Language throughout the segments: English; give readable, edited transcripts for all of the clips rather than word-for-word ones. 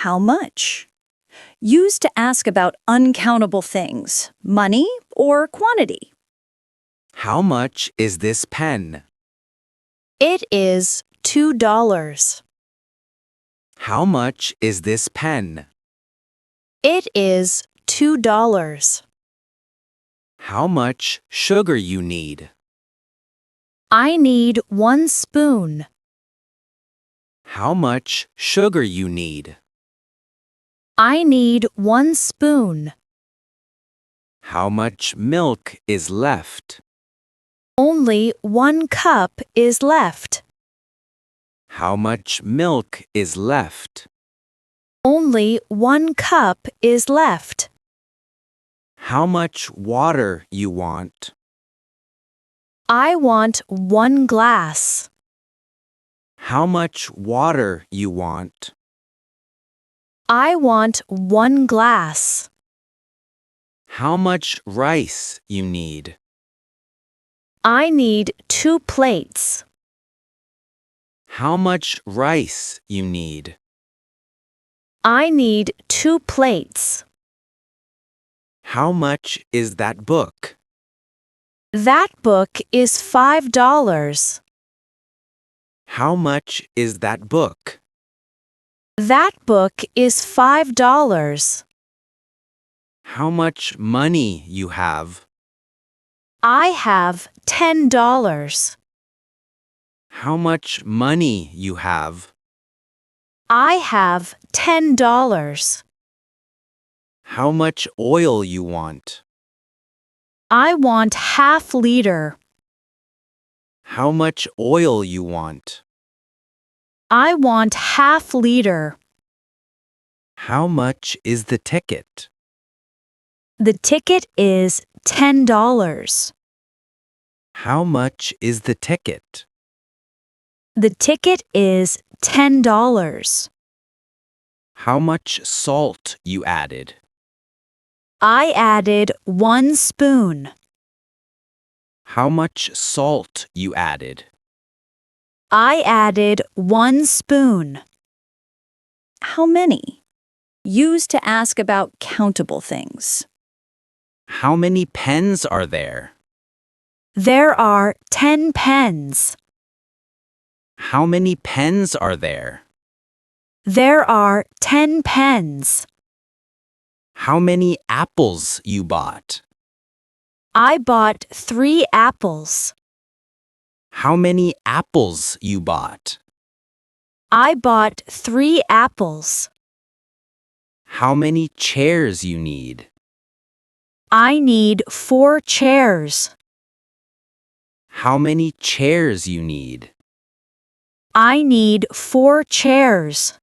How much? Used to ask about uncountable things, money or quantity. How much is this pen? It is $2. How much is this pen? It is $2. How much sugar you need? I need 1 spoon. How much sugar you need? I need 1 spoon. How much milk is left? Only 1 cup is left. How much milk is left? Only 1 cup is left. How much water you want? I want 1 glass. How much water you want? I want 1 glass. How much rice you need? I need 2 plates. How much rice you need? I need 2 plates. How much is that book? That book is $5. How much is that book? That book is $5. How much money you have? I have $10. How much money you have? I have $10. How much oil you want? I want ½ liter. How much oil you want? I want ½ liter. How much is the ticket? The ticket is $10. How much is the ticket? The ticket is $10. How much salt you added? I added 1 spoon. How much salt you added? I added 1 spoon. How many? Used to ask about countable things. How many pens are there? There are 10 pens. How many pens are there? There are 10 pens. How many apples you bought? I bought 3 apples. How many apples you bought? I bought 3 apples. How many chairs you need? I need 4 chairs. How many chairs you need? I need 4 chairs.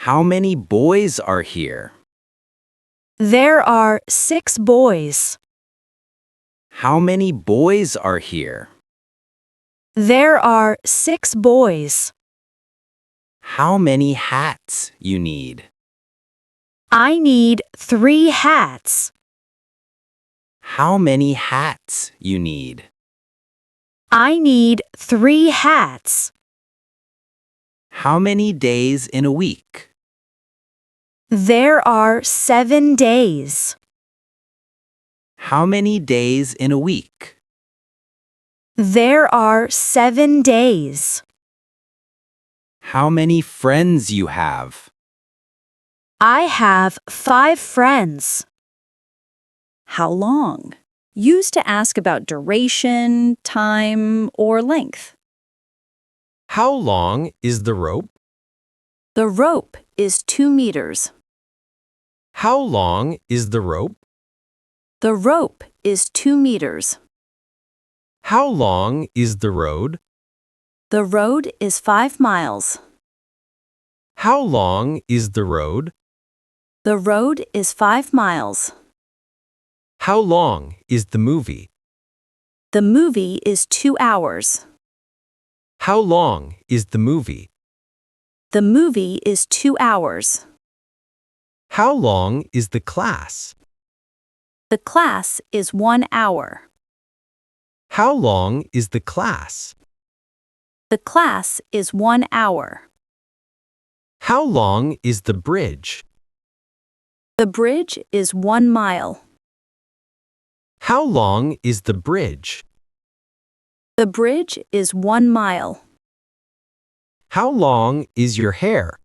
How many boys are here? There are 6 boys. How many boys are here? There are 6 boys. How many hats you need? I need 3 hats. How many hats you need? I need 3 hats. How many days in a week? There are 7 days. How many days in a week? There are 7 days. How many friends you have? I have 5 friends. How long? Used to ask about duration, time, or length. How long is the rope? The rope is 2 meters. How long is the rope? The rope is 2 meters. How long is the road? The road is 5 miles. How long is the road? The road is 5 miles. How long is the movie? The movie is 2 hours. How long is the movie? The movie is 2 hours. How long is the class? The class is 1 hour. How long is the class? The class is 1 hour. How long is the bridge? The bridge is 1 mile. How long is the bridge? The bridge is 1 mile. How long is your hair?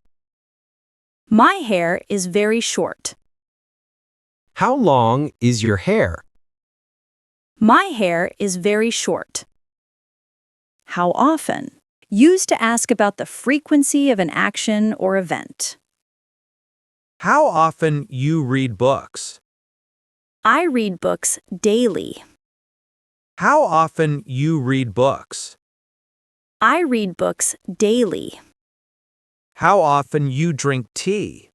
My hair is very short. How long is your hair? My hair is very short. How often? Used to ask about the frequency of an action or event. How often you read books? I read books daily. How often you read books? I read books daily. How often you drink tea?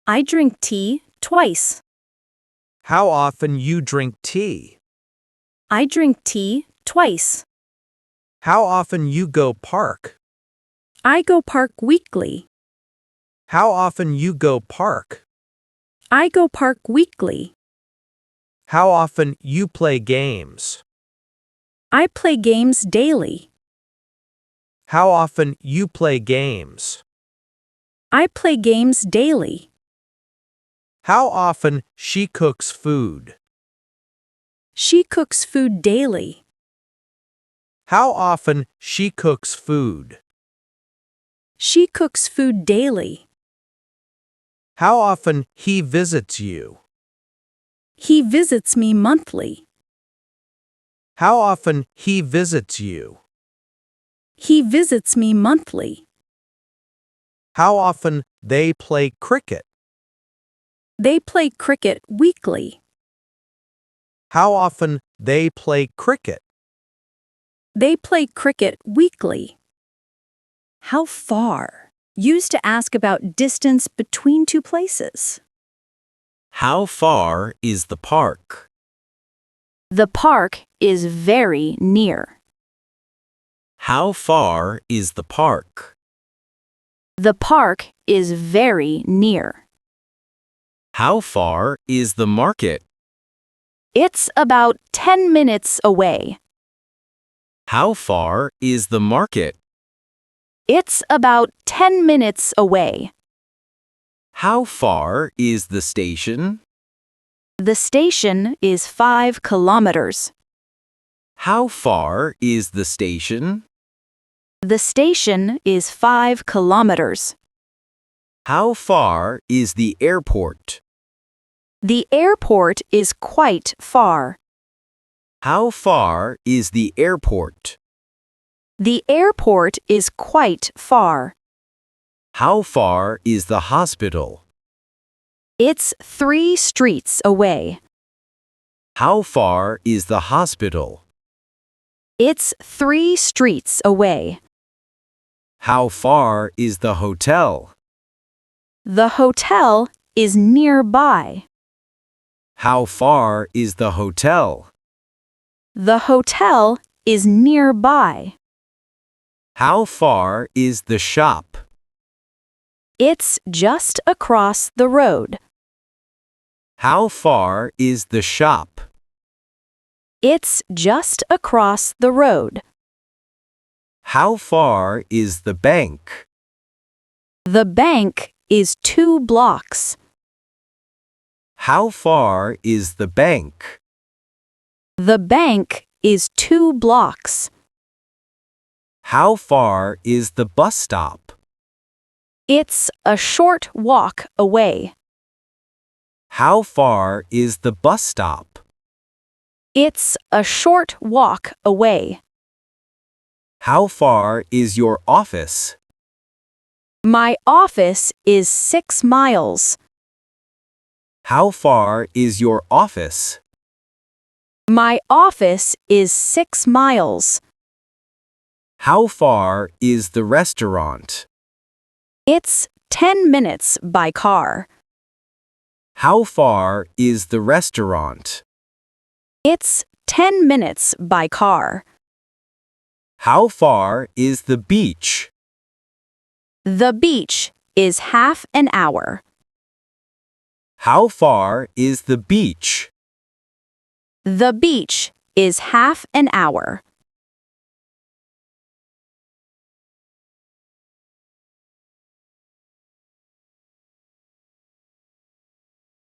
I drink tea twice. How often you drink tea? I drink tea twice. How often you go park? I go park weekly. How often you go park? I go park weekly. How often you play games? I play games daily. How often you play games? I play games daily. How often she cooks food? She cooks food daily. How often she cooks food? She cooks food daily. How often he visits you? He visits me monthly. How often he visits you? He visits me monthly. How often they play cricket? They play cricket weekly. How often they play cricket? They play cricket weekly. How far? Used to ask about distance between two places. How far is the park? The park is very near. How far is the park? The park is very near. How far is the market? It's about 10 minutes away. How far is the market? It's about 10 minutes away. How far is the station? The station is 5 kilometers. How far is the station? The station is 5 kilometers. How far is the airport? The airport is quite far. How far is the airport? The airport is quite far. How far is the hospital? It's 3 streets away. How far is the hospital? It's 3 streets away. How far is the hotel? The hotel is nearby. How far is the hotel? The hotel is nearby. How far is the shop? It's just across the road. How far is the shop? It's just across the road. How far is the bank? The bank is 2 blocks. How far is the bank? The bank is 2 blocks. How far is the bus stop? It's a short walk away. How far is the bus stop? It's a short walk away. How far is your office? My office is 6 miles. How far is your office? My office is 6 miles. How far is the restaurant? It's 10 minutes by car. How far is the restaurant? It's 10 minutes by car. How far is the beach? The beach is half an hour. How far is the beach? The beach is half an hour.